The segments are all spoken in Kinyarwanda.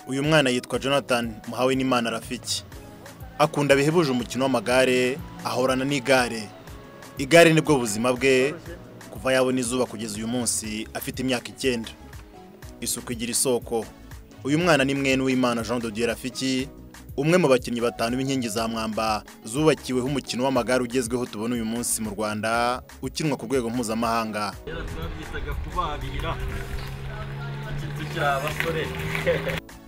Uyu mwana yitwa Jonathan Muhawenimana Rafiki. Akunda bihebuje umukino w'amagare, ahorana n'igare. Igare nibwo buzima bwe kuva yabona izuba kugeza uyu munsi afite imyaka 9. Isuku igira isoko. Uyu mwana ni mwene w'Imana Jean de Dieu Rafiki, umwe mu bakinnyi batanu b'inkingi za mwamba zubakiweho umukino w'amagare ugezweho tubona uyu munsi mu Rwanda, ukinwa ku rwego mpuzamahanga.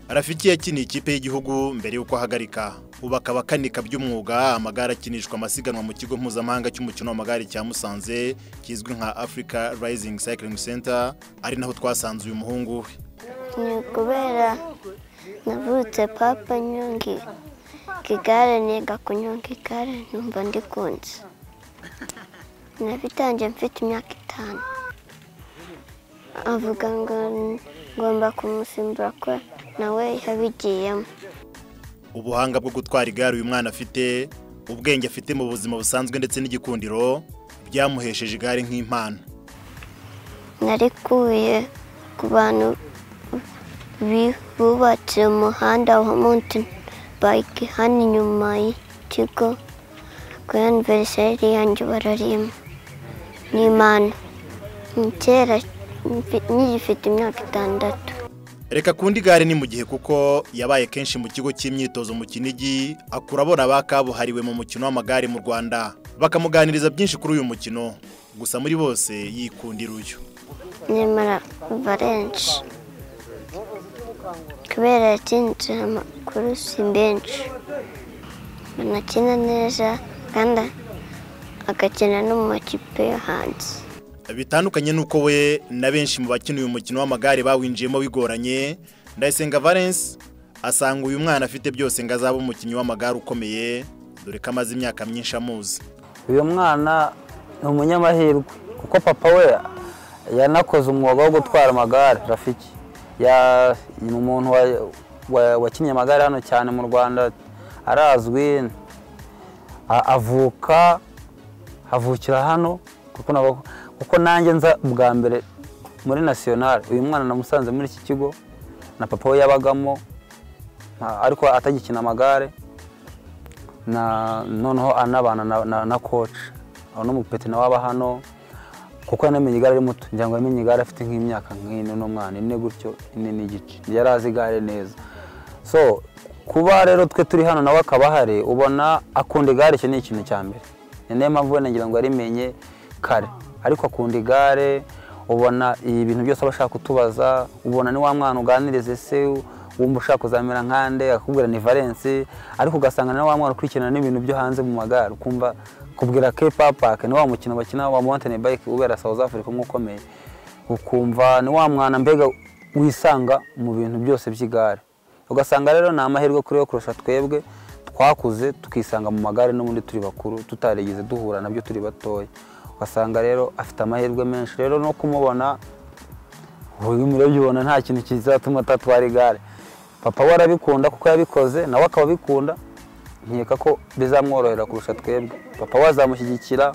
Rafiki yakiniye ikipe y'igihugu mbere yuko ahagarika. Ubu akaba kanika by'umwuga amagare akinishwa amasiganwa mu kigo mpuzamahanga cy'umukino w'amagare cya Musanze kizwi nka Africa Rising Cycling Center, ari naho twasanze uyu muhungu we. Ni kubera navutse papa nyongi igare, niga kunyonga igare numva ndikunze. Nabitangiye mfite imyaka 5. Avuga ngo ngomba kumusimbura ko nawe yabigiyemo. Ubuhanga bwo gutwara igare uyu mwana afite, ubwenge afite mu buzima busanzwe ndetse n'igikundiro byamuhesheje igare nk'impano. Narikuye ku bantu bubatse umuhanda wa mountain bike hano inyuma y'ikigo ku anniversary yanjye bararima n'Imana. Kera ngifite imyaka 6. Reka kundi igare ni mu gihe kuko yabaye kenshi mu kigo cy'imyitozo mu Kinigi, akura abona bakabuhariwe mu mukino w'amagare mu Rwanda, bakamuganiriza byinshi kuri uyu mukino, gusa muri bose yikundira uyu. Nyamara Valence kubera yatsinze amakuru si benshi, anakina neza kandi agakina no mu makipe yo hanze. Bitandukanye nuko we na benshi mu bakina uyu mukino w'amagare bawinjiyemo bigoranye. Ndayisenga Valence asanga uyu mwana afite byose ngo azaba umukinnyi w'amagare ukomeye, dore ko amaze imyaka myinshi amuzi. Uyu mwana ni umunyamahirwe kuko papa we yanakoze umwuga wo gutwara amagare. Rafiki ni umuntu wakinnye amagare hano cyane mu Rwanda, arazwi, avukira hano kuko nanjye nza bwa mbere muri national. Uyu mwana namusanze muri iki kigo na papa we yabagamo, ariko atagikina amagare, noneho anabana na coach no mu peti nawe aba hano, kuko yanamenye igare ari muto. Ngira ngo yamenye igare afite nk'imyaka nk'ino n'umwana 4 gutyo 4 n'igice, yarazi igare neza. So kuba rero twe turi hano nawe akaba hari, ubona akunda igare. Cyo ni ikintu cya mbere, niyo mpamvu ngira ngo arimenye kare, ariko akunda igare. Ubona ibintu byose abashaka kutubaza, ubona ni wa mwana uganirize se wumva ushaka kuzamera nkande, akubwira ni Valence, ariko ugasanga na wa mwana ukurikirana n'ibintu byo hanze mu magare, ukumva kubwira K-Papa ni wa mukino bakina wa mountain bike ubera South Africa umukomeye, ukumva ni wa mwana mbega wisanga mu bintu byose by'igare. Ugasanga rero ni amahirwe kuri yo kurusha twebwe twakuze tukisanga mu magare no muri turi bakuru tutarigize duhura nabyo turi batoya. Ugasanga rero afite amahirwe menshi, rero no kumubona uyu murabibona nta kintu kizatuma atatwara igare. Papa we arabikunda kuko yabikoze, nawe akaba bikunda, nkeka ko bizamworohera kurusha twebwe. Papa we azamushyigikira.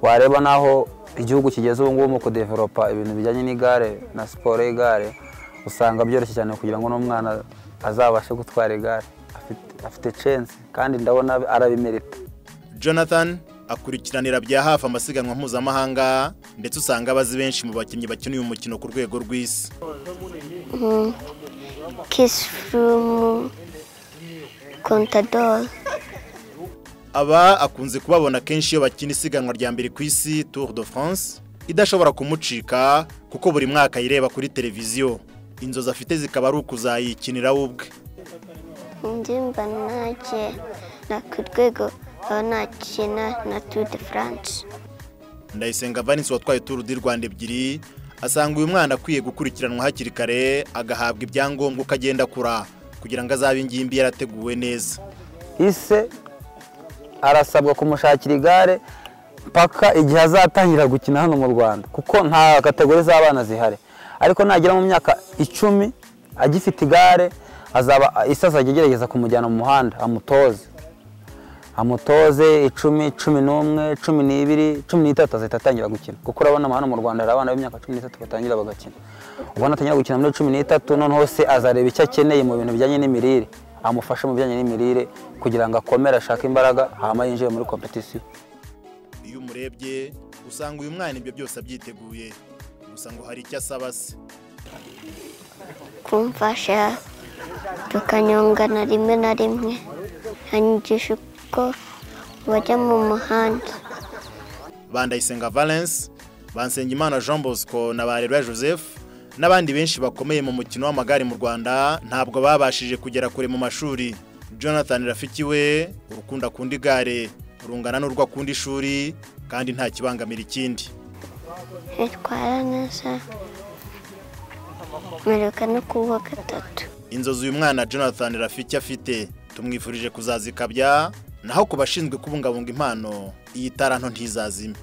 Wareba naho igihugu kigeze ubu ngubu mu kudevelopa ibintu bijyanye n'igare na siporo y'igare, usanga byoroshye cyane kugira ngo n'umwana azabashe gutwara igare. Afite chance kandi ndabona arabimerita. Jonathan akurikiranira bya hafi amasiganwa mpuzamahanga, ndetse usanga abazi benshi mu bakinnyi bakina uyu mukino ku rwego rw'isi. Kiss from Contador. Aba akunze kubabona kenshi iyo bakina isiganwa rya mbere ku isi, Tour de France, idashobora kumucika kuko buri mwaka yireba kuri televiziyo. Inzozi afite zikaba ari ukuzayikinira ubwe. Ndimba naje na ku rwego nakina na Tour de France. Ndayisenga Valence watwaye Tour du Rwanda 2, asanga uyu mwana akwiye gukurikiranwa hakiri kare, agahabwa ibyangombwa ukagenda kura kugira ngo azabe ingimbi yarateguwe neza. Ise arasabwa kumushakira igare paka igihe azatangira gukina hano mu Rwanda, kuko nta kategori z'abana zihari. Ariko nagira mu myaka 10 agifite igare, azaba isaza agerageza kumujyana mu muhanda amutoze. amutoze 10, 11, 12, 13 azahita atangira gukina kuko urabona hano mu Rwanda hari abana b'imyaka 13 batangira bagakina ubona atangira gukina muri 13 noneho se azareba icyo akeneye mu bintu bijyanye n'imirire amufasha mu bijyanye n'imirire kugira ngo akomere ashake imbaraga hama yinjiye muri competition. Iyo umurebye usanga uyu mwana ibyo byose abyiteguye gusa ngo hari icyo asaba se kumfasha tukanyongana rimwe na rimwe anyigisha uko bajya mu muhanda. Bandayisenga Valence, Bansengimana Jean Bosco na Bareruya Joseph n'abandi benshi bakomeye mu mukino w'amagare mu Rwanda ntabwo babashije kugera kure mu mashuri. Jonathan Rafiki we urukunda kundi igare rungana n'urwo akunda ishuri kandi nta kibangamira ikindi. Itwara neza meruka no kuwa gatatu. Inzozi uyu mwana Jonathan Rafiki afite tumwifurije kuzazikabya naho kubashinzwe kubungabunga impano iyi taranto ntizazime.